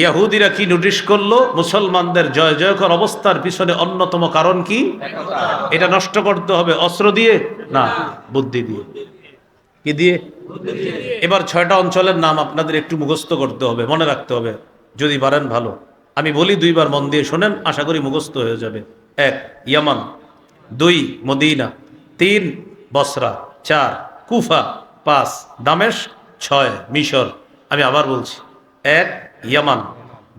ইয়াহুদিরা কি নোটিশ করলো? মুসলমানদের জয় জয়কর অবস্থার পিছনে অন্যতম কারণ কি? এটা নষ্ট করতে হবে অস্ত্র দিয়ে না, বুদ্ধি দিয়ে। কি দিয়ে? এবার 6টা অঞ্চলের নাম আপনাদের একটু মুখস্থ করতে হবে, মনে রাখতে হবে, যদি পারেন ভালো। আমি বলি 2বার মন দিয়ে শোনেন, আশা করি মুখস্থ হয়ে যাবে। 1 ইয়ামান, 2 মদিনা, 3 বসরা, 4 কুফা, 5 দামেশ, 6 মিশর। আমি আবার বলছি, 1 ইয়ামান,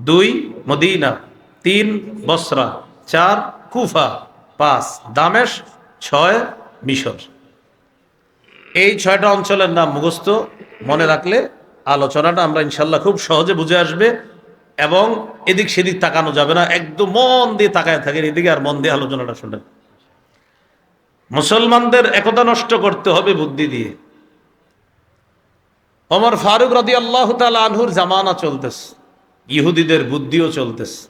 2 মদিনা, 3 বসরা, 4 কুফা, 5 দামেশ, 6 মিশর। এই 6টা অঞ্চলের নাম মুখস্থ মনে রাখলে আলোচনাটা আমরা ইনশাল্লাহ খুব সহজে বুঝে আসবে, এবং এদিক সেদিক তাকানো যাবে না, একদম মন দিয়ে তাকায় থাকেন এদিকে, আর মন দিয়ে আলোচনাটা শোনেন। মুসলমানদের একতা নষ্ট করতে হবে বুদ্ধি দিয়ে। ওমর ফারুক রাদিয়াল্লাহু তাআলা আনহুর জামানা চলতেছে, ইহুদিদের বুদ্ধিও চলতেছে।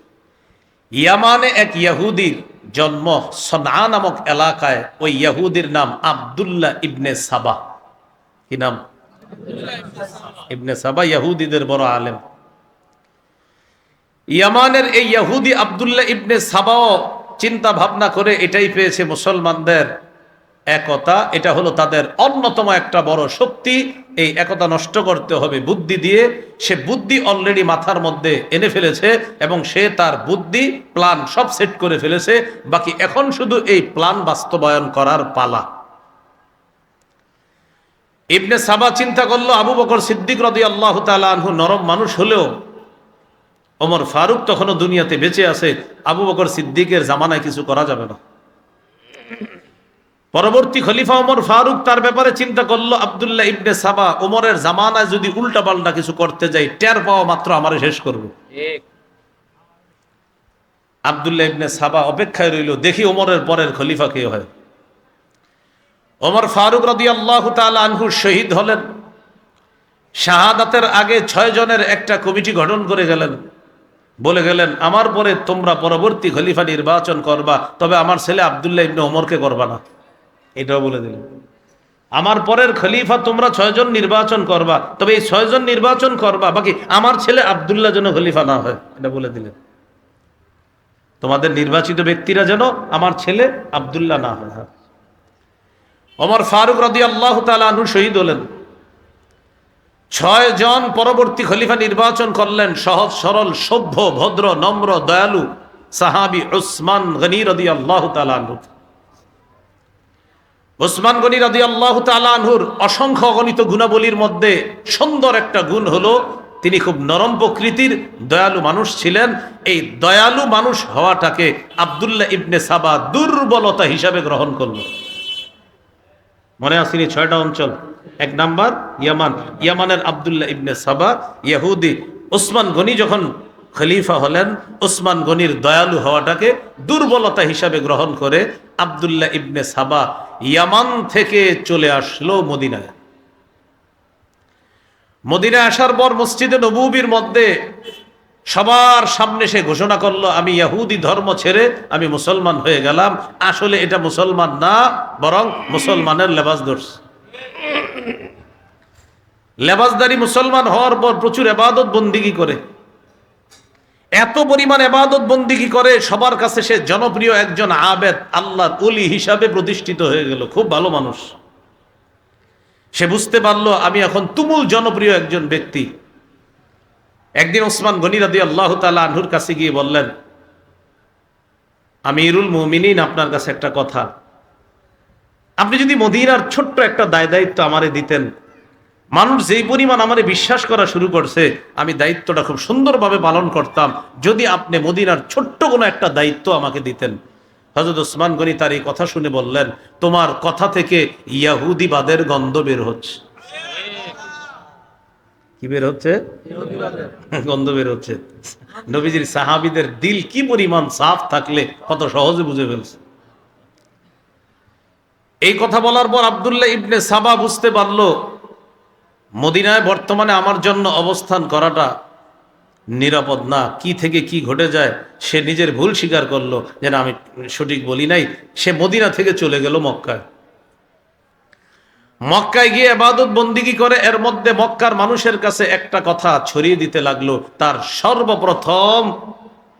ইয়ামানে এক ইহুদির জন্ম সনআ নামক এলাকায়। ওই ইহুদির নাম আব্দুল্লাহ ইবনে সাবা। কি নাম? ইবনে সাবা, ইহুদিদের বড় আলেম। ইয়ামানের এই ইহুদি আব্দুল্লাহ ইবনে সাবাও চিন্তা ভাবনা করে এটাই পেয়েছে মুসলমানদের একতা, এটা হলো তাদের অন্যতম একটা বড় শক্তি। এই একতা নষ্ট করতে হবে বুদ্ধি দিয়ে। সে বুদ্ধি অলরেডি মাথার মধ্যে এনে ফেলেছে, এবং সে তার বুদ্ধি প্ল্যান সব সেট করে ফেলেছে। বাকি এখন শুধু এই প্ল্যান বাস্তবায়ন করার পালা। ইবনে সাবা চিন্তা করলো, আবু বকর সিদ্দিক রাদিয়াল্লাহু তাআলা আনহু নরম মানুষ হলেও ওমর ফারুক তখনও দুনিয়াতে বেঁচে আছে, আবু বকর সিদ্দিকের জামানায় কিছু করা যাবে না। পরবর্তী খলিফা ওমর ফারুক তার ব্যাপারে চিন্তা করলো, আব্দুল্লাহ ইবনে সাবা ওমরের জামানায় যদি উল্টা পাল্টা কিছু করতে যাই, টের পাওয়া মাত্র আমারে শেষ করবে। আব্দুল্লাহ ইবনে সাবা অপেক্ষায় রইল, দেখি ওমরের পরের খলিফা কে হয়। ওমর ফারুক রাদিয়াল্লাহু তাআলা আনহু শহীদ হলেন। শাহাদাতের আগে 6 জনের একটা কমিটি গঠন করে গেলেন, বলে গেলেন, আমার পরে তোমরা পরবর্তী খলিফা নির্বাচন করবা, তবে আমার ছেলে আব্দুল্লাহ ইবনে ওমরকে করবা না। এটাও বলে দিলেন, আমার পরের খলিফা তোমরা 6 জন নির্বাচন করবা, তবে এই 6 জন নির্বাচন করবা, বাকি আমার ছেলে আব্দুল্লাহ যেন খলিফা না হয়, এটা বলে দিলেন। তোমাদের নির্বাচিত ব্যক্তিরা যেন আমার ছেলে আব্দুল্লাহ না হয়। ওমর ফারুক রাদিয়াল্লাহু তাআলা আনহু শহীদ হলেন। 6 জন পরবর্তী খলিফা নির্বাচন করলেন, সহজ সরল সভ্য ভদ্র নম্র দয়ালু সাহাবী উসমান গনি রাদিয়াল্লাহু তাআলা আনহু। উসমান গনি রাদিয়াল্লাহু তাআলা আনহুর অসংখ্য অগণিত গুণাবলীর মধ্যে সুন্দর একটা গুণ হলো, তিনি খুব নরম প্রকৃতির দয়ালু মানুষ ছিলেন। এই দয়ালু মানুষ হওয়াটাকে আব্দুল্লাহ ইবনে সাবা দুর্বলতা হিসাবে গ্রহণ করল। মনে আসেনি 6টা অঞ্চল? 1 নাম্বার ইয়ামান, ইয়ামানের আব্দুল্লাহ ইবনে সাবা ইহুদি। উসমান গনি যখন খলিফা হলেন, উসমান গনির দয়ালু হওয়াটাকে দুর্বলতা হিসাবে গ্রহণ করে আব্দুল্লাহ ইবনে সাবা ইয়ামান থেকে চলে আসলো মদিনায়। মদিনায় আসার পর মসজিদে নববীর মধ্যে সবার সামনে সে ঘোষণা করলো, আমি ইহুদি ধর্ম ছেড়ে আমি মুসলমান হয়ে গেলাম। আসলে এটা মুসলমান না, বরং মুসলমানের লেবাস ধরছে। লেবাসদারি মুসলমান হওয়ার পর প্রচুর ইবাদত বন্দিগি করে, এত পরিমাণ ইবাদত বন্দিগি করে, সবার কাছে সে জনপ্রিয় একজন আবেদ, আল্লাহর ওলি হিসাবে প্রতিষ্ঠিত হয়ে গেল। খুব ভালো মানুষ। সে বুঝতে পারলো আমি এখন তুমুল জনপ্রিয় একজন ব্যক্তি। একদিন ওসমান গনি রাদিয়াল্লাহু তাআলা আনহুর কাছে গিয়ে বললেন, আমিরুল মুমিনিন, আপনার কাছে একটা কথা। আপনি যদি মদিনার ছোট্ট একটা দায় দায়িত্ব আমারে দিতেন, মানুষ যেই পরিমাণ আমারে বিশ্বাস করা শুরু করছে, আমি দায়িত্বটা খুব সুন্দরভাবে পালন করতাম যদি আপনি মদিনার ছোট্ট কোনো একটা দায়িত্ব আমাকে দিতেন। হযরত ওসমান গনি তার এই কথা শুনে বললেন, তোমার কথা থেকে ইহুদিবাদের গন্ধ বের হচ্ছে। কি বের হচ্ছে? গন্ধ বের হচ্ছে। নবীজির সাহাবীদের দিল কি পরিমাণ সাফ থাকলে কত সহজে বুঝে ফেলছে। এই কথা বলার পর আব্দুল্লাহ ইবনে সাবা বুঝতে পারলো, মদিনায় বর্তমানে আমার জন্য অবস্থান করাটা নিরাপদ না। কি থেকে কি ঘটে যায় সে নিজের ভুল স্বীকার করলো, যেন আমি সঠিক বলি নাই। সে মদিনা থেকে চলে গেল মক্কায়। মক্কায় গিয়ে ইবাদত বন্দিগি করে, এর মধ্যে মক্কার মানুষের কাছে একটা কথা ছড়িয়ে দিতে লাগলো। তার সর্বপ্রথম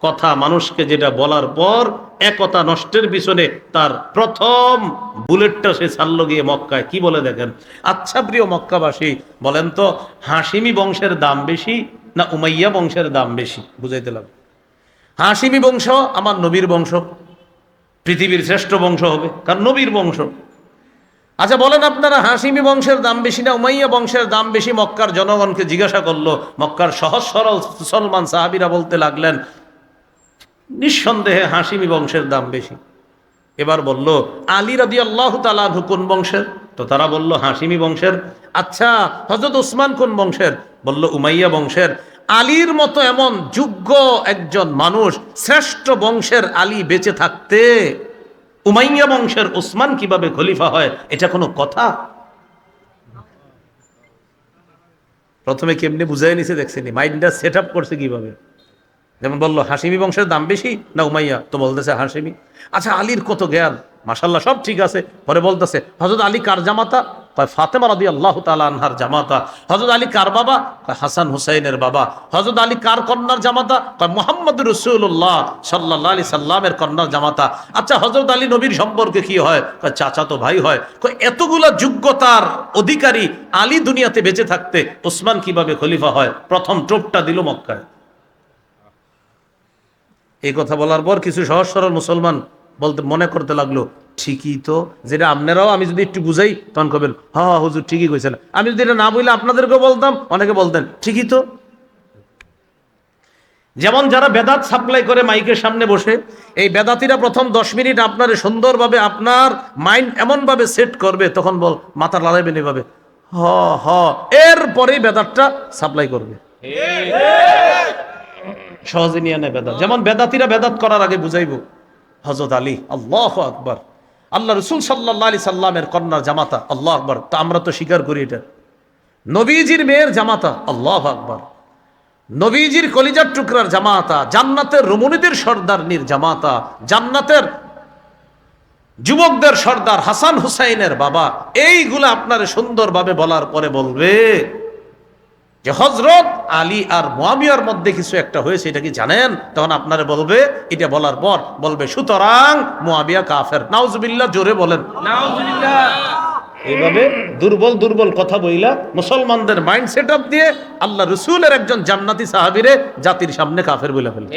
কথা, মানুষকে যেটা বলার পর একতা নষ্টের পিছনে তার প্রথম বুলেটটা সে ছাড়লো গিয়ে মক্কায়। কি বলে দেখেন? আচ্ছা প্রিয় মক্কাবাসী, বলেন তো হাশিমি বংশের দাম বেশি না উমাইয়া বংশের দাম বেশি? বুঝাইতে লাগলো। হাশিমি বংশ আমার নবীর বংশ, পৃথিবীর শ্রেষ্ঠ বংশ হবে, কারণ নবীর বংশ। আচ্ছা বলেন আপনারা, হাশিমি বংশের দাম বেশি না উমাইয়া বংশের দাম বেশি? মক্কার জনগণকে জিজ্ঞাসা করলো। মক্কার সহজ সরল মুসলমান সাহাবীরা বলতে লাগলেন, নিঃসন্দেহে হাশিমি বংশের দাম বেশি। এবার বলল, আলী রাদিয়াল্লাহু তাআলা আনহু কোন বংশের? তো তারা বলল হাশিমি বংশের। আচ্ছা হযরত উসমান কোন বংশের? বলল উমাইয়া বংশের। আলীর মতো এমন যোগ্য একজন মানুষ, শ্রেষ্ঠ বংশের আলী বেঁচে থাকতে উমাইয়া বংশের উসমান কিভাবে খলিফা হয়? এটা কোনো কথা? প্রথমে কেমনে বুঝাই নিছে দেখছেনি, মাইন্ডটা সেট আপ করছে কিভাবে। যেমন বললো হাশিমি বংশের দাম বেশি না উমাইয়া, তো বলতেছে হাশিমি। আচ্ছা আলীর কত জ্ঞান, মাশাআল্লাহ, সব ঠিক আছে। পরে বলতেছে হযরত আলী কার জামাতা? কয় ফাতেমা রাদিয়াল্লাহু তাআলা আনহার জামাতা। হযরত আলী কার বাবা? কয় হাসান হুসাইনের বাবা। হযরত আলী কার কন্যার জামাতা? কয় মুহাম্মদুর রাসূলুল্লাহ সাল্লাল্লাহু আলাইহি সাল্লামের কন্যার জামাতা। আচ্ছা হযরত আলী নবীর সম্পর্কে কি হয়? কয় চাচাতো ভাই হয়। কয় এতগুলা যোগ্যতার অধিকারী আলী দুনিয়াতে বেঁচে থাকতে উসমান কিভাবে খলিফা হয়? প্রথম টোপটা দিল মক্কায়। এই কথা বলার পর কিছু সহজ সরল মুসলমান বলতে মনে করতে লাগলো, ঠিকই তো, যেটা আপনারাও আমি যদি একটু বুঝাই তখন কবেন হ্যাঁ হুজুর ঠিকই কইছেন। আমি যদি এটা না বললে আপনাদেরকেও বলতাম, অনেকে বলতেন ঠিকই তো। যেমন যারা বেদাত সাপ্লাই করে মাইকের সামনে বসে, এই বেদাতিরা প্রথম 10 মিনিট আপনার সুন্দরভাবে আপনার মাইন্ড এমনভাবে সেট করবে, তখন বল মাথা লড়াইবেন এভাবে হ হ, এরপরেই বেদাতটা সাপ্লাই করবে। সহজে নিয়ে নেয় বেদাত। যেমন বেদাতিরা বেদাত করার আগে বুঝাইবো হযরত আলী আল্লাহু আকবার, আল্লাহ রাসূল সাল্লাল্লাহু আলাইহি সাল্লামের কন্যার জামাতা, আল্লাহু আকবার। তো আমরা তো স্বীকার করি এটা। নবীজির মেয়ের জামাতা, আল্লাহু আকবার। নবীজির কলিজার টুকরার জামাতা, জান্নাতের রমণীদের সর্দারনির জামাতা, জান্নাতের যুবকদের সর্দার হাসান হুসাইনের বাবা। এইগুলা আপনার সুন্দরভাবে বলার পরে বলবে যে হযরত আলী আর মুয়াবিয়ার মধ্যে কিছু একটা হয়েছে, এটা কি জানেন? তখন আপনারা বলবে, এটা বলার পর বলবে সুতরাং মুয়াবিয়া কাফের। নাউজুবিল্লাহ, জোরে বলেন নাউজুবিল্লাহ। এইভাবে দুর্বল দুর্বল কথা বইলা মুসলমানদের মাইন্ড সেট আপ দিয়ে আল্লাহ রাসূলের একজন জান্নাতি সাহাবীরে জাতির সামনে কাফের বলে ফেলে।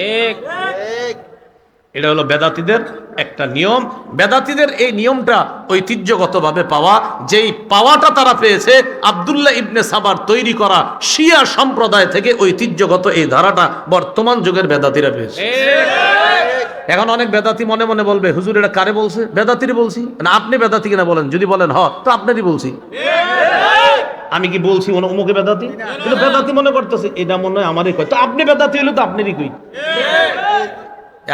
এটা হলো বেদাতিদের একটা নিয়ম। বেদাতিদের এই নিয়মটা ঐতিহ্যগতভাবে পাওয়া, যেই পাওয়াটা তারা পেয়েছে আব্দুল্লাহ ইবনে সাবার তৈরি করা শিয়া সম্প্রদায় থেকে। ঐতিহ্যগত এই ধারাটা বর্তমান যুগের বেদাতিরা পেয়েছে। এখন অনেক বেদাতি মনে মনে বলবে, হুজুর এটা কারে বলছে? বেদাতিরে বলছি না, আপনি বেদাতি কিনা বলেন। যদি বলেন হ, তো আপনারই বলছি। আমি কি বলছি অমুকে বেদাতি? কিন্তু বেদাতি মনে করতেছে এটা মনে হয় আমারই কয়, তো আপনি বেদাতি হলে তো আপনারই কই।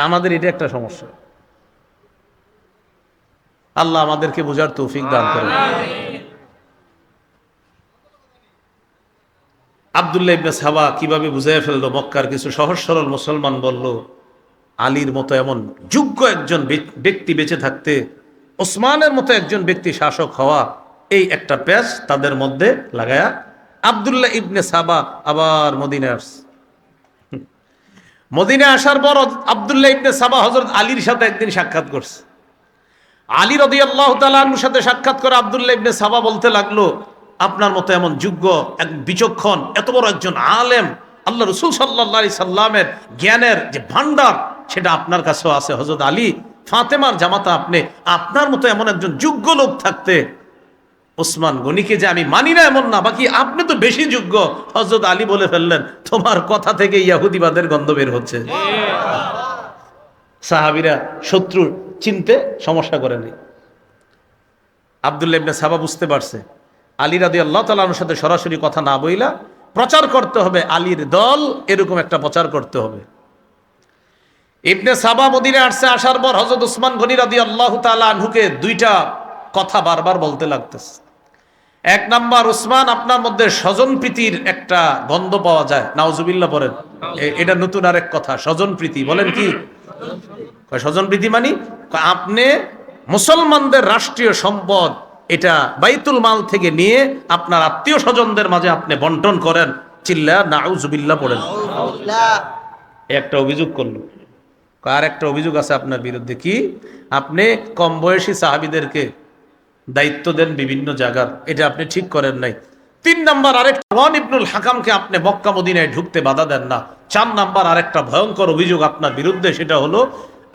আমাদের এটা একটা সমস্যা। আল্লাহ আমাদেরকে বোঝার তৌফিক দান করেন। আব্দুল্লাহ ইবনে সাবা কিভাবে বুঝাইয়া ফেললো? মক্কার কিছু সহজ সরল মুসলমান বলল, আলীর মতো এমন যোগ্য একজন ব্যক্তি বেঁচে থাকতে ওসমানের মতো একজন ব্যক্তি শাসক হওয়া, এই একটা প্যাচ তাদের মধ্যে লাগায়া আব্দুল্লাহ ইবনে সাবা আবার মদিনায় আসছে। মদিনায় আসার পর আব্দুল্লাহ ইবনে সাবা হযরত আলীর সাথে একদিন সাক্ষাৎ করছে। আলী রাদিয়াল্লাহু তাআলা আনহুর সাথে সাক্ষাৎ করে আব্দুল্লাহ ইবনে সাবা বলতে লাগলো, আপনার মতো এমন যোগ্য, এক বিচক্ষণ, এত বড় একজন আলেম, আল্লাহ রাসূল সাল্লাল্লাহু আলাইহি সাল্লামের জ্ঞানের যে ভান্ডার সেটা আপনার কাছেও আছে। হযরত আলী ফাতেমার জামাতা আপনি, আপনার মতো এমন একজন যোগ্য লোক থাকতে ওসমান গনিকে যে আমি মানি না এমন না, বাকি আপনি তো বেশি যোগ্য। হযরত আলী বলে ফেললেন, তোমার কথা থেকে ইহুদিবাদের গন্ধ বের হচ্ছে। সাহাবীরা শত্রু চিনতে সমস্যা করেনি। আব্দুল্লাহ ইবনে সাবা বুঝতে পারছে আলী রাদিয়াল্লাহু তাআলা আনহুর সাথে সরাসরি কথা না বইলা প্রচার করতে হবে, আলীর দল, এরকম একটা প্রচার করতে হবে। ইবনে সাবা মদিনায় আসছে। আসার পর হযরত ওসমান গনি রাদিয়াল্লাহু তাআলা আনহুকে দুইটা কথা বারবার বলতে লাগতেছে। এক নাম্বার, ওসমান আপনার মধ্যে স্বজন প্রীতির একটা গন্ধ পাওয়া যায়। নাউজুবিল্লাহ পড়েন। এটা নতুন আরেক কথা, স্বজন প্রীতি। বলেন কি স্বজন প্রীতি? মানি আপনি মুসলমানদের রাষ্ট্রীয় সম্পদ এটা বাইতুল মাল থেকে নিয়ে আপনার আত্মীয় স্বজনদের মাঝে আপনি বন্টন করেন। চিল্লা নাউজুবিল্লাহ পড়েন। একটা অভিযোগ করলো, আর একটা অভিযোগ আছে আপনার বিরুদ্ধে। কি? আপনি কম বয়সী সাহাবীদেরকে দায়িত্ব দেন বিভিন্ন জায়গার, এটা আপনি ঠিক করেন নাই। 3 নাম্বার আরেকটা, ওয়ান ইবনুল হাকামকে আপনি মক্কা মদিনায় ঢুকতে বাধা দেন না। 4 নাম্বার আরেকটা ভয়ঙ্কর অভিযোগ আপনার বিরুদ্ধে, সেটা হলো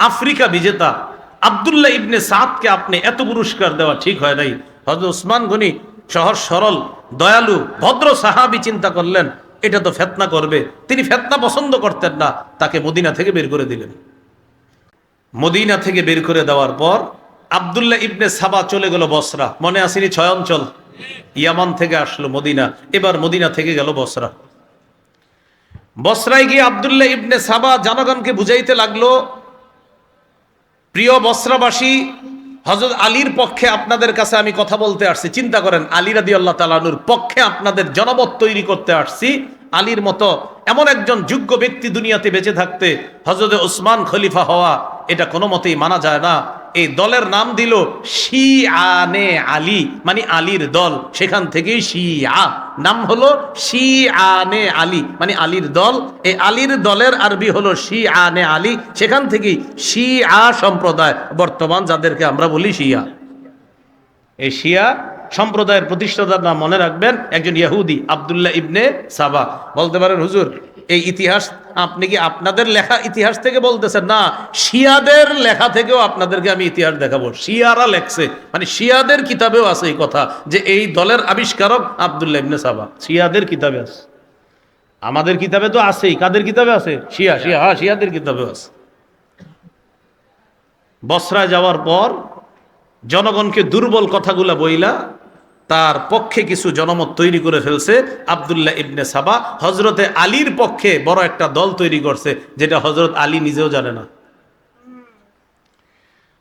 আফ্রিকা বিজেতা আব্দুল্লাহ ইবনে সাদকে আপনি এত পুরস্কার দেওয়া ঠিক হয় নাই। হযরত ওসমান গনি সহজ সরল দয়ালু ভদ্র সাহাবী চিন্তা করলেন এটা তো ফিতনা করবে, তিনি ফিতনা পছন্দ করতেন না, তাকে মদিনা থেকে বের করে দিলেন। মদিনা থেকে বের করে দেওয়ার পর আব্দুল্লাহ ইবনে সাবা চলে গেল বসরা। মনে আসেনি 6 অঞ্চল? ইয়ামান থেকে আসলো মদিনা, এবার মদিনা থেকে গেল বসরা। বসরায় গিয়ে আব্দুল্লাহ ইবনে সাবা জনগণকে বুঝাইতে লাগলো, প্রিয় বসরাবাসী, হযরত আলীর পক্ষে আপনাদের কাছে আমি কথা বলতে আসছি। চিন্তা করেন, আলী রাদিয়াল্লাহু তাআলা আনহুর পক্ষে আপনাদের জনমত তৈরি করতে আসছি। আলীর মতো এমন একজন যোগ্য ব্যক্তি দুনিয়াতে বেঁচে থাকতে হযরত ওসমান খলিফা হওয়া এটা কোনো মতেই মানা যায় না। এই দলের নাম দিল শিআনে আলী, মানে আলীর দল। সেখান থেকেই শিয়া নাম হলো শিআনে আলী, মানে আলীর দল। এই আলীর দলের আরবি হলো শিআনে আলী, সেখান থেকেই শিয়া সম্প্রদায়, বর্তমান যাদেরকে আমরা বলি শিয়া। এই শিয়া সম্প্রদায়ের প্রতিষ্ঠাতার নাম মনে রাখবেন, একজন ইহুদি আব্দুল্লাহ ইবনে সাবা। বলতে পারেন হুজুর এই ইতিহাস আপনি কি আপনাদের লেখা ইতিহাস থেকে বলতেছেন? না, শিয়াদের লেখা থেকেও আপনাদেরকে আমি ইতিহাস দেখাবো। শিয়ারা লেখছে, মানে শিয়াদের কিতাবেও আছে এই কথা যে এই দলের আবিষ্কারক আব্দুল্লাহ ইবনে সাবা। শিয়াদের কিতাবে আছে, আমাদের কিতাবে তো আছেই। কাদের কিতাবে আছে? শিয়া শিয়া হ্যাঁ, শিয়াদের কিতাবেও আছে। বসরায় যাওয়ার পর জনগণকে দুর্বল কথাগুলা বইলা তার পক্ষে কিছু জনমত তৈরি করে ফেলছে। আব্দুল্লাহ ইবনে সাবা হযরতে আলীর পক্ষে বড় একটা দল তৈরি করছে, যেটা হযরত আলী নিজেও জানে না।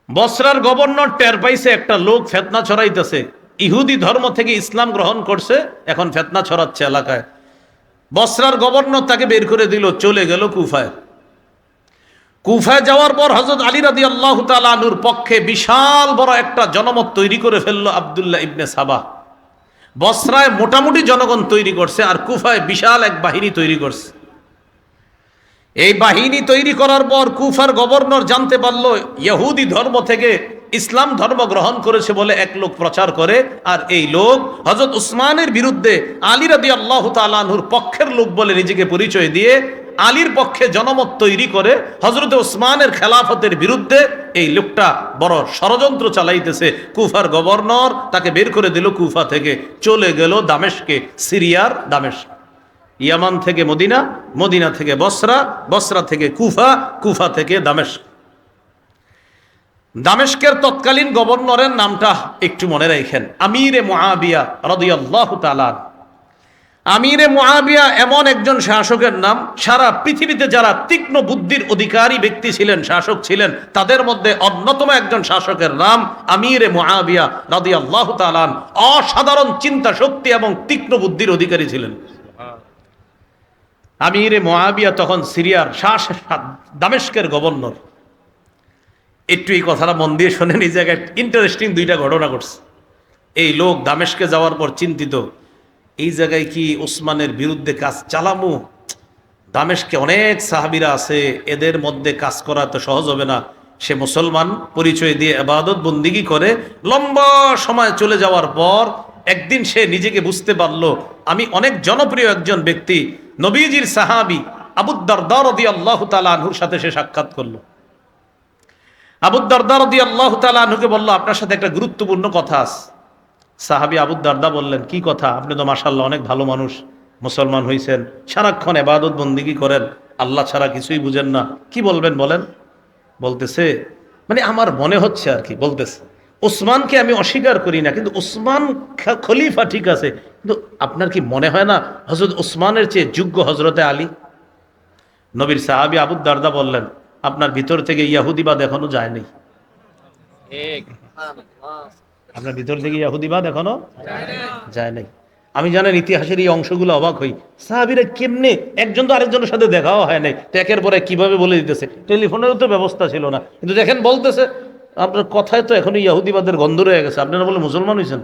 বসরার গভর্নর টের পাইছে একটা লোক ফিতনা ছড়াইতেছে, ইহুদি ধর্ম থেকে ইসলাম গ্রহণ করছে, এখন ফিতনা ছড়াচ্ছে এলাকায়। বসরার গভর্নর তাকে বের করে দিল, চলে গেল কুফায়। কুফায় যাওয়ার পর হযরত আলী রাদিয়াল্লাহু তাআলা আনহুর পক্ষে বিশাল বড় একটা জনমত তৈরি করে ফেললো আব্দুল্লাহ ইবনে সাবা। বসরায় মোটামুটি জনগণ তৈরি করছে, আর কুফায় বিশাল এক বাহিনী তৈরি করছে। এই বাহিনী তৈরি করার পর কুফার গভর্নর জানতে পারলো ইহুদি ধর্ম থেকে ইসলাম ধর্ম গ্রহণ করেছে বলে এক লোক প্রচার করে, আর এই লোক হযরত উসমানের বিরুদ্ধে আলী রাদিয়াল্লাহু তাআলা আনহুর পক্ষের লোক বলে নিজেকে পরিচয় দিয়ে আলীর পক্ষে জনমত তৈরি করে হযরত উসমানের খেলাফতের বিরুদ্ধে এই লোকটা বড় ষড়যন্ত্র চালাইতেছে। কুফার গভর্নর তাকে বের করে দিল কুফা থেকে, চলে গেল দামেস্কে, সিরিয়ার দামেস্ক। ইয়ামান থেকে মদিনা, মদিনা থেকে বসরা, বসরা থেকে কুফা, কুফা থেকে দামেস্ক। দামেস্কের তৎকালীন গভর্নরের নামটা একটু মনে রাখেন, আমিরে মুআবিয়া রাদিয়াল্লাহু তাআলা। আমিরে মুআবিয়া এমন একজন শাসকের নাম, সারা পৃথিবীতে যারা তীক্ষ্ণ বুদ্ধির অধিকারী ব্যক্তি ছিলেন, শাসক ছিলেন, তাদের মধ্যে অন্যতম একজন শাসকের নাম আমিরে মুআবিয়া রাদিয়াল্লাহু তাআলা। অসাধারণ চিন্তা শক্তি এবং তীক্ষ্ণ বুদ্ধির অধিকারী ছিলেন আমিরে মুআবিয়া। তখন সিরিয়ার দামেস্কের গভর্নর। একটু এই কথাটা মন দিয়ে শোনেন, এই জায়গায় ইন্টারেস্টিং 2টা ঘটনা ঘটছে। এই লোক দামেস্কে যাওয়ার পর চিন্তিত, এই জায়গায় কি ওসমানের বিরুদ্ধে কাজ চালামু? দামেস্কে অনেক সাহাবীরা আছে, এদের মধ্যে কাজ করা তো সহজ হবে না। সে মুসলমান পরিচয় দিয়ে ইবাদত বন্দিগি করে লম্বা সময় চলে যাওয়ার পর একদিন সে নিজেকে বুঝতে পারলো আমি অনেক জনপ্রিয় একজন ব্যক্তি, নবীজির সাহাবী আবু দারদা রাদিয়াল্লাহু তাআলা আনহুর সাথে সে সাক্ষাৎ করলো। আবু দারদা রাদিয়াল্লাহু তাআলা আনহুকে বলল, আপনার সাথে একটা গুরুত্বপূর্ণ কথা আছে। সাহাবী আবু দারদা বললেন, কি কথা? আপনি তো মাশাআল্লাহ অনেক ভালো মানুষ, মুসলমান হইছেন, সারাক্ষণ ইবাদত বন্দিগি করেন, আল্লাহ ছাড়া কিছুই বুঝেন না, কি বলবেন বলেন? বলতেছে, মানে আমার মনে হচ্ছে আর কি, বলতেছে ওসমানকে আমি অস্বীকার করি না, কিন্তু ওসমান খলিফা ঠিক আছে, কিন্তু আপনার কি মনে হয় না হযরত ওসমানের চেয়ে যোগ্য হযরতে আলী? নবীর সাহাবী আবু দারদা বললেন, আপনার ভিতর থেকে ইহুদিবাদ এখনো যায়নি। আপনার ভিতর থেকে ইহুদিবাদ এখনো যায় নাই। আমি জানেন ইতিহাসের এই অংশগুলো অবাক হই, সাহাবীরা কেমনে, একজন তো আরেকজনের সাথে দেখাও হয় নাই, তো একের পরে কিভাবে বলে দিতেছে। টেলিফোনেরও তো ব্যবস্থা ছিল না, কিন্তু দেখেন বলতেছে আপনার কথায় তো এখনো ইহুদিবাদের গন্ধ রয়ে গেছে, আপনারা বলে মুসলমান হয়েছেন।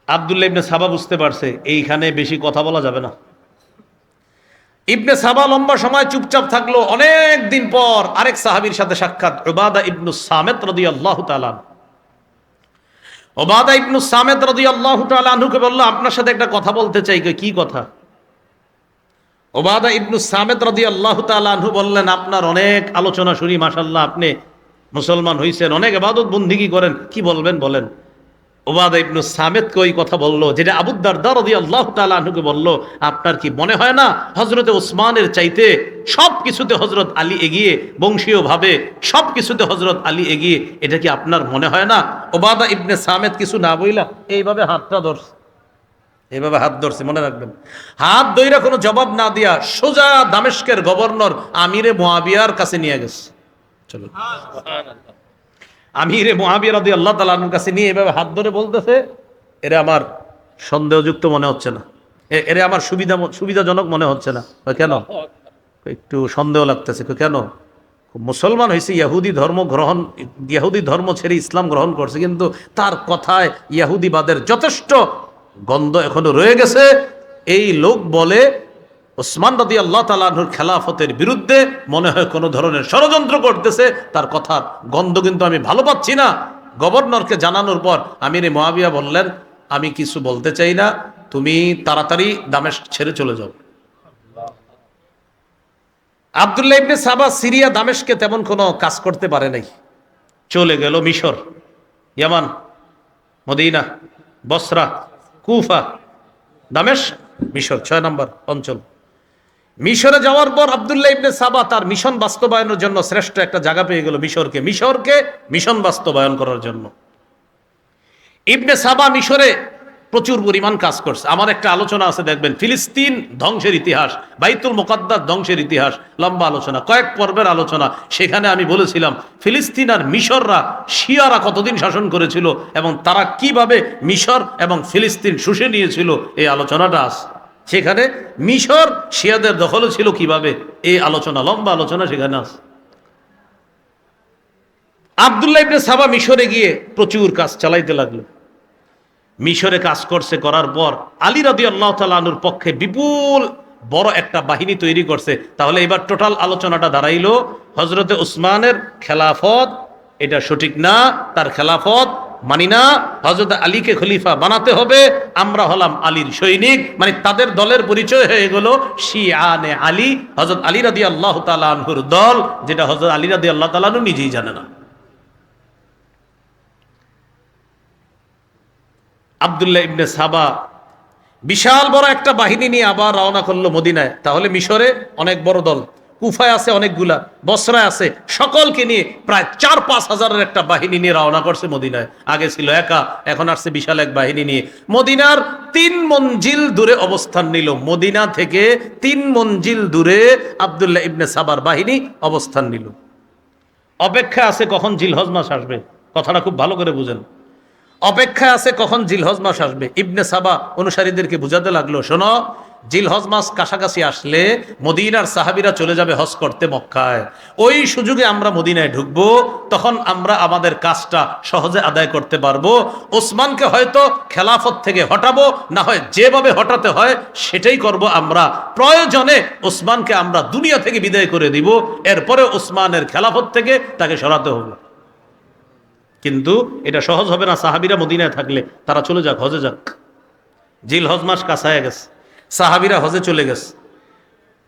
আব্দুল্লাহ ইবনে সাবা বুঝতে পারছে এইখানে বেশি কথা বলা যাবে না। ইবনে সাবা লম্বা সময় চুপচাপ থাকলো। অনেক দিন পর আরেক সাহাবীর সাথে সাক্ষাৎ, উবাদা ইবনুস সামিত রাদিয়াল্লাহু তাআলা। উবাদা ইবনুস সামিত রাদিয়াল্লাহু তাআলা আনহুকে বলল, আপনার সাথে একটা কথা বলতে চাই। কি কথা? উবাদা ইবনুস সামিত রাদিয়াল্লাহু তাআলা আনহু বললেন, আপনার অনেক আলোচনা শুনি, মাশাআল্লাহ আপনি মুসলমান হইছেন, অনেক ইবাদত বন্দেগী করেন, কি বলবেন বলেন। উবাদা ইবনুস সামিতকে ওই কথা বলল যেটা আবু দারদা রাদিয়াল্লাহু তাআলা আনহুকে বলল, আপনার কি মনে হয় না হযরতে ওসমানের চাইতে সব কিছুতে হযরত আলী এগিয়ে, বংশীয়ভাবে সব কিছুতে হযরত আলী এগিয়ে, এটা কি আপনার মনে হয় না? উবাদা ইবনে সামিত কিছু না বইলা এইভাবে হাতটা ধরছে, এইভাবে হাত ধরছে, মনে রাখবেন। হাত ধইরা কোনো জবাব না দিয়া সোজা দামেস্কের গভর্নর আমিরে মুআবিয়ার কাছে নিয়ে গেছে। চলো, আমিরে মুআবিয়া রাদিয়াল্লাহু তাআলা আনহুর কাছে নিয়ে এভাবে হাত ধরে বলতেছে, এরা আমার সন্দেহযুক্ত মনে হচ্ছে না, এরা আমার সুবিধাজনক মনে হচ্ছে না। কেন? একটু সন্দেহ লাগতেছে। কেন? মুসলমান হয়েছে, ইহুদি ধর্ম ছেড়ে ইসলাম গ্রহণ করছে, কিন্তু তার কথায় ইহুদিবাদের যথেষ্ট গন্ধ এখনো রয়ে গেছে। এই লোক বলে ওসমান রাদিয়াল্লাহু তাআলা আনহুর খেলাফতের বিরুদ্ধে মনে হয় কোনো ধরনের ষড়যন্ত্র করতেছে, তার কথার গন্ধ কিন্তু আমি ভালো পাচ্ছি না। গভর্নরকে জানানোর পর আমিরে মুআবিয়া বললেন, আমি কিছু বলতে চাই না, তুমি তাড়াতাড়ি দামেস্ক ছেড়ে চলে যাও। আব্দুল্লাহ ইবনে সাবা সিরিয়া দামেস্কে তেমন কোনো কাজ করতে পারে নাই, চলে গেল মিশর, ইয়ামান, মদিনা, বসরা, কুফা, দামেস্ক, মিশর, 6 নম্বর অঞ্চল। মিশরে যাওয়ার পর আব্দুল্লাহ ইবনে সাবা তার মিশন বাস্তবায়নের জন্য শ্রেষ্ঠ একটা জায়গা পেয়ে গেল, মিশরকে মিশন বাস্তবায়ন করার জন্য। ইবনে সাবা মিশরে প্রচুর পরিমাণ কাজ করছে। আমার একটা আলোচনা আছে, দেখবেন, ফিলিস্তিন ধ্বংসের ইতিহাস, বাইতুল মুকাদ্দাস ধ্বংসের ইতিহাস, লম্বা আলোচনা, কয়েক পর্বের আলোচনা। সেখানে আমি বলেছিলাম ফিলিস্তিন আর মিশররা, শিয়ারা কতদিন শাসন করেছিল এবং তারা কিভাবে মিশর এবং ফিলিস্তিন শুষে নিয়েছিল, এই আলোচনাটা আছে সেখানে। মিশর শিয়াদের দখলে ছিল কিভাবে, এই আলোচনা, লম্বা আলোচনা সেখানে আছে। আব্দুল্লাহ ইবনে সাবা মিশরে গিয়ে প্রচুর কাজ চালাইতে লাগলো। মিশরে কাজ করছে, করার পর আলী রাদিয়াল্লাহু তাআলা আনহুর পক্ষে বিপুল বড় একটা বাহিনী তৈরি করছে। তাহলে এবার টোটাল আলোচনাটা দাঁড়াইলো হযরতে উসমানের খেলাফত এটা সঠিক না, তার খেলাফত মানি না, হযরত আলীকে খলিফা বানাতে হবে, আমরা হলাম আলীর সৈনিক, মানে তাদের দলের পরিচয় হয়ে গেল শিয়ানে আলী, হযরত আলী রাদিয়াল্লাহু তাআলা আনহুর দল, যেটা হযরত আলী রাদিয়াল্লাহু তাআলা আনহু নিজেই জানে না। আব্দুল্লাহ ইবনে সাবা বিশাল বড় একটা বাহিনী নিয়ে আবার রওনা করলো মদিনায়। তাহলে মিশরে অনেক বড় দল, কুফায় আছে অনেকগুলা, বসরায় আছে, সকলকে নিয়ে প্রায় 4-5 হাজারের একটা বাহিনী নিয়ে রওনা করছে মদিনায়। আগে ছিল একা, এখন আসছে বিশাল এক বাহিনী নিয়ে। মদিনার 3 মঞ্জিল দূরে অবস্থান নিল, মদিনা থেকে 3 মঞ্জিল দূরে আব্দুল্লাহ ইবনে সাবার বাহিনী অবস্থান নিল। অপেক্ষা আছে কখন জিলহজ মাস আসবে, কথাটা খুব ভালো করে বুঝেন। অপেক্ষায় আছে কখন জিলহজ মাস আসবে। ইবনে সাবা অনুসারীদেরকে বুঝাতে লাগলো, শোনো, জিলহজ মাস কাছাকাছি আসলে মদিনার সাহাবীরা চলে যাবে হজ করতে মক্কায়, ওই সুযোগে আমরা মদিনায় ঢুকবো, তখন আমরা আমাদের কাজটা সহজে আদায় করতে পারবো। ওসমানকে হয়তো খেলাফত থেকে হটাবো, না হয় যেভাবে হটাতে হয় সেটাই করব আমরা। প্রয়োজনে ওসমানকে আমরা দুনিয়া থেকে বিদায় করে দিব, এরপরে ওসমানের খেলাফত থেকে তাকে সরাতে হবে। কিন্তু এটা সহজ হবে না, সাহাবীরা মদিনায় থাকলে। তারা চলে যাক, হজে যাক। জিলহজ মাস কাছায় গেছে, সাহাবীরা হজে চলে গেছে।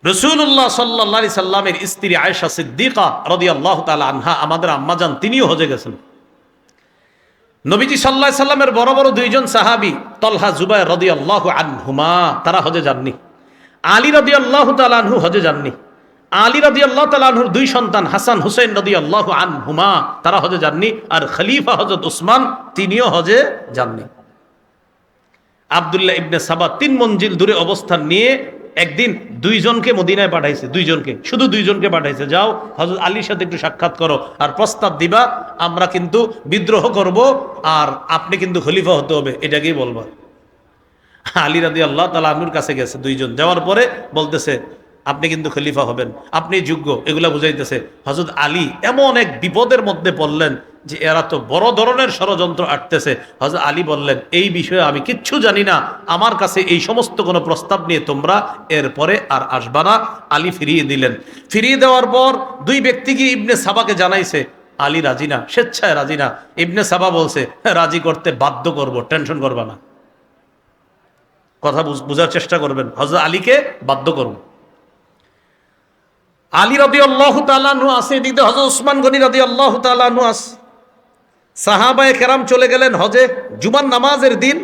রাসূলুল্লাহ সাল্লাল্লাহু আলাইহি সাল্লামের স্ত্রী আয়েশা সিদ্দিকা রাদিয়াল্লাহু তাআলা আনহা, আমাদের আম্মাজান, তিনিও হজে গেছেন। নবীজি সাল্লাল্লাহু আলাইহি সাল্লামের বড় বড় 2 জন সাহাবী তলহা জুবায়ের রাদিয়াল্লাহু আনহুমা, তারা হজে যাননি। আলী রাদিয়াল্লাহু তাআলা আনহু হজে যাননি। আলী রাদিয়াল্লাহু তাআলা আনহুর 2 সন্তান হাসান হুসাইন রাদিয়াল্লাহু আনহুমা, তারা হজে যাননি। আর খলিফা হযরত উসমান, তিনিও হজে যাননি। আব্দুল্লাহ ইবনে সাবা 3 মঞ্জিল দূরে অবস্থান নিয়ে একদিন 2 জনকে মদিনায় পাঠাইছে, 2 জনকে, শুধু 2 জনকে পাঠাইছে, যাও হযরত আলীর সাথে একটু সাক্ষাৎ করো আর প্রস্তাব দিবা, আমরা কিন্তু বিদ্রোহ করব আর আপনি কিন্তু খলিফা হতে হবে, এটাকেই বলবা। আলী রাদিয়াল্লাহু তাআলা আনহুর কাছে গেছে 2 জন, যাওয়ার পরে বলতেছে, আপনি কিন্তু খলিফা হবেন, আপনি যোগ্য, এগুলা বুঝাইতেছে। হযরত আলী এমন এক বিপদের মধ্যে পড়লেন যে এরা তো বড় ধরনের ষড়যন্ত্র আটতেছে। হযরত আলী বললেন, এই বিষয়ে আমি কিচ্ছু জানি না, আমার কাছে এই সমস্ত কোনো প্রস্তাব নিয়ে তোমরা এরপরে আর আসবা না। আলী ফিরিয়ে দিলেন। ফিরিয়ে দেওয়ার পর দুই ব্যক্তি গিয়ে ইবনে সাবাকে জানাইছে, আলী রাজি না, স্বেচ্ছায় রাজি না। ইবনে সাবা বলছে, রাজি করতে বাধ্য করব, টেনশন করবা না। কথা বুঝার চেষ্টা করবেন, হযরত আলীকে বাধ্য করব। আলী রাদিয়াল্লাহু তাআলা আনহু আছে, এদিকে হযরত উসমান গনি রাদিয়াল্লাহু তাআলা আনহু আছে। সাহাবায়ে কেরাম চলে গেলেন হজে। জুমার নামাজের দিন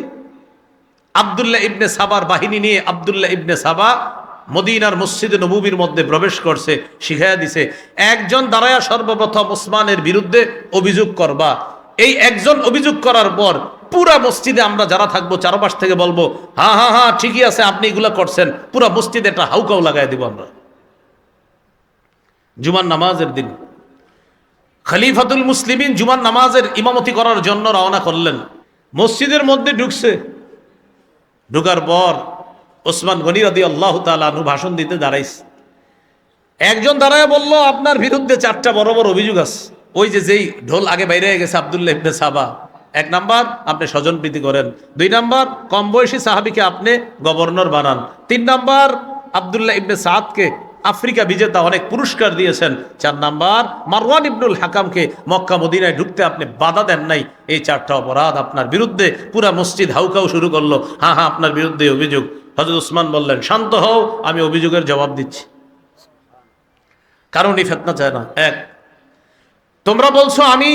আব্দুল্লাহ ইবনে সাবার বাহিনী নিয়ে আব্দুল্লাহ ইবনে সাবা মদিনার মসজিদে নববীর মধ্যে প্রবেশ করছে, শিখাইয়া দিছে, একজন দাঁড়ায়া সর্বপ্রথম ওসমানের বিরুদ্ধে অভিযোগ করবা। এই একজন অভিযোগ করার পর পুরা মসজিদে আমরা যারা থাকবো চারপাশ থেকে বলবো, হ্যাঁ হ্যাঁ হ্যাঁ ঠিকই আছে, আপনি এগুলা করছেন। পুরা মসজিদে একটা হাউকাও লাগাই দিব আমরা। জুমার নামাজের দিন খলিফাতুল মুসলিমিন জুমার নামাজের ইমামতি করার জন্য রওনা করলেন। মসজিদের মধ্যে ঢুকছে, ঢুকার পর ওসমান গনি রাদিয়াল্লাহু তাআলা আনহু ভাষণ দিতে দাঁড়াইছে। একজন দাঁড়ায় বলল, আপনার বিরুদ্ধে 4টা বড় বড় অভিযোগ আছে। ওই যে যেই ঢোল আগে বাইরে গেছে আব্দুল্লাহ ইবনে সাবা। 1 নাম্বার, আপনি স্বজনপ্রীতি করেন। 2 নাম্বার, কম বয়সী সাহাবীকে আপনি গভর্নর বানান। 3 নাম্বার, আব্দুল্লাহ ইবনে সাদকে আফ্রিকা বিজেতা অনেক পুরস্কার দিয়েছেন। 4 নাম্বার, মারওয়ান ইবনুল হাকামকে মক্কা মদিনায় ঢুকতে আপনি বাধা দেন নাই। এই 4টা অপরাধ আপনার বিরুদ্ধে। পুরা মসজিদ হাউকাউ শুরু করলো, হ্যাঁ হ্যাঁ আপনার বিরুদ্ধে অভিযোগ। হযরত উসমান বললেন, শান্ত হও, আমি অভিযোগের জবাব দিচ্ছি। কারণ এই ফিতনা চায় না। 1, তোমরা বলছো আমি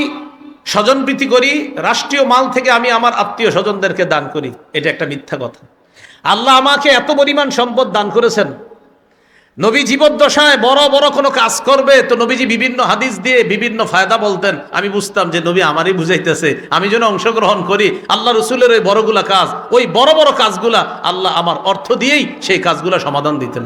স্বজনপ্রীতি করি, রাষ্ট্রীয় মাল থেকে আমি আমার আত্মীয় স্বজনদেরকে দান করি। এটা একটা মিথ্যা কথা। আল্লাহ আমাকে এত পরিমাণ সম্পদ দান করেছেন। নবী জীবদ্দশায় বড় বড় কোনো কাজ করবে তো নবীজি বিভিন্ন হাদিস দিয়ে বিভিন্ন ফায়দা বলতেন। আমি বুঝতাম যে নবী আমারই বুঝাইতেছে, আমি যেন অংশগ্রহণ করি। আল্লাহ রসুলের ওই বড়গুলা কাজ, ওই বড় বড় কাজগুলা আল্লাহ আমার অর্থ দিয়েই সেই কাজগুলা সমাধান দিতেন।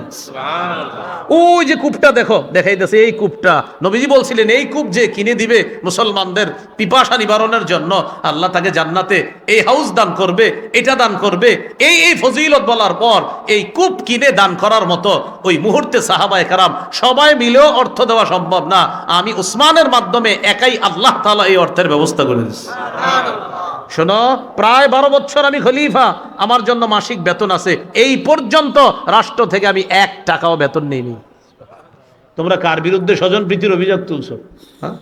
ওই যে কূপটা দেখো, দেখাইতেছে এই কূপটা, নবীজি বলছিলেন এই কূপ যে কিনে দিবে মুসলমানদের পিপাসা নিবারণের জন্য, আল্লাহ তাকে জান্নাতে এই হাউস দান করবে, এটা দান করবে। এই ফজিলত বলার পর এই কূপ কিনে দান করার মতো ওই মুহূর্তে সাহাবায়ে কেরাম সবাই মিলেও অর্থ দেওয়া সম্ভব না। আমি উসমানের মাধ্যমে একাই আল্লাহ তাআলা এই অর্থের ব্যবস্থা করে দিয়েছি। শোনো, প্রায় 12 বছর আমি খলিফা, আমার জন্য মাসিক বেতন আছে। এই পর্যন্ত রাষ্ট্র থেকে আমি 1 টাকাও বেতন নেইনি। তোমরা কার বিরুদ্ধে স্বজনপ্রীতির অভিযোগ তুলছো? হ্যাঁ,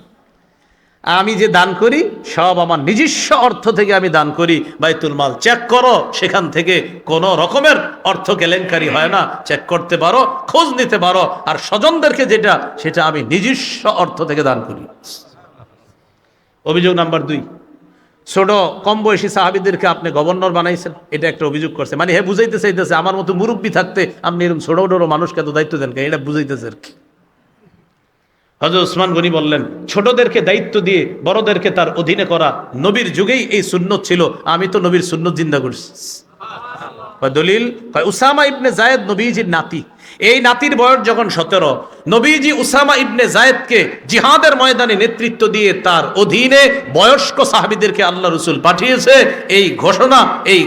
আমি যে দান করি সব আমার নিজস্ব অর্থ থেকে আমি দান করি। বাইতুল মাল চেক করো, সেখান থেকে কোনো রকমের অর্থ কেলেঙ্কারি হয় না। চেক করতে পারো, খোঁজ নিতে পারো। আর স্বজনদেরকে যেটা, সেটা আমি নিজস্ব অর্থ থেকে দান করি। অভিযোগ নাম্বার 2, ছোট কম বয়সী সাহাবীদেরকে আপনি গভর্নর বানাইছেন, এটা একটা অভিযোগ করছে। মানে হে বুঝাইতে চাইতেছে আমার মতো মুরব্বী থাকতে আপনি এরকম ছোট ছোট মানুষকে এত দায়িত্ব দেন, এটা বুঝাইতেছে আর কি। হযরত উসমান গনি বললেন, ছোটদেরকে দায়িত্ব দিয়ে বড়দেরকে তার অধীনে করা নবীর যুগেই এই সুন্নত ছিল, আমি তো নবীর সুন্নত জিন্দা করছি। দলিল, উসামা ইবনে জায়েদ নবীজির নাতি। এই নাতির বয়স যখন 17, নবীজি উসামা ইবনে জায়েদকে জিহাদের ময়দানে নেতৃত্ব দিয়ে তার অধীনে বয়স্ক সাহাবীদেরকে আল্লাহ রাসূল পাঠিয়েছে। এই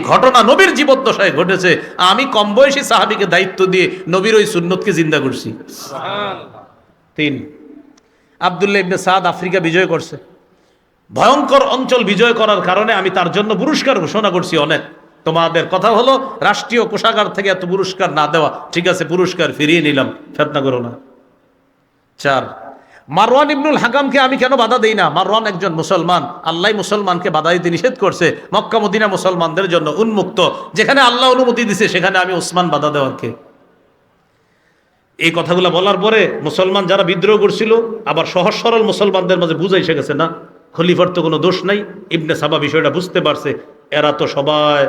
ঘটনা নবীর জীবদ্দশায় ঘটেছে। আমি কম বয়সী সাহাবীকে দায়িত্ব দিয়ে নবীর ওই সুন্নতকে জিন্দা করছি। সুবহানাল্লাহ। 3, আব্দুল্লাহ ইবনে সাদ আফ্রিকা বিজয় করছে। ভয়ঙ্কর অঞ্চল বিজয় করার কারণে আমি তার জন্য পুরস্কার ঘোষণা করছি অনেক। তোমাদের কথা হলো রাষ্ট্রীয় কোষাগার থেকে এত পুরস্কার না দেওয়া, ঠিক আছে পুরস্কার ফিরিয়ে নিলাম, ফিতনা করো না। 4, মারওয়ান ইবনুল হাকামকে আমি কেন বাধা দেই না? মারওয়ান একজন মুসলমান, আল্লাহ মুসলমানকে বাধা দিতে নিষেধ করছে। মক্কা মদিনা মুসলমানদের জন্য উন্মুক্ত, যেখানে আল্লাহ অনুমতি দিছে সেখানে আমি উসমান বাধা দেওয়ার কে? এই কথাগুলো বলার পরে মুসলমান যারা বিদ্রোহ করছিল আবার সহজ সরল মুসলমানদের মাঝে বুঝে এসে গেছে, না খলিফার তো কোনো দোষ নাই। ইবনে সাবা বিষয়টা বুঝতে পারছে, এরা তো সবাই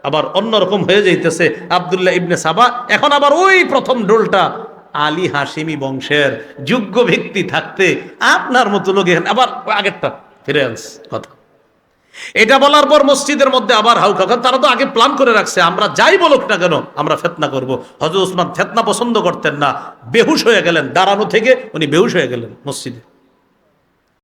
আবার অন্যরকম হয়ে যাইতেছে। আব্দুল্লাহ ইবনে সাবা এখন আবার ওই প্রথম ডোলটা, আলী হাশিমি বংশের যোগ্য ব্যক্তি থাকতে আপনার মতো লোক আবার আগেরটা ফিরে আনছে কথা। এটা বলার পর মসজিদের মধ্যে আবার হাউকা, কারণ তারা তো আগে প্ল্যান করে রাখছে আমরা যাই বলুক না কেন আমরা ফিতনা করব। হযরত উসমান ফিতনা পছন্দ করতেন না, বেহুশ হয়ে গেলেন, দাঁড়ানো থেকে উনি বেহুশ হয়ে গেলেন মসজিদে।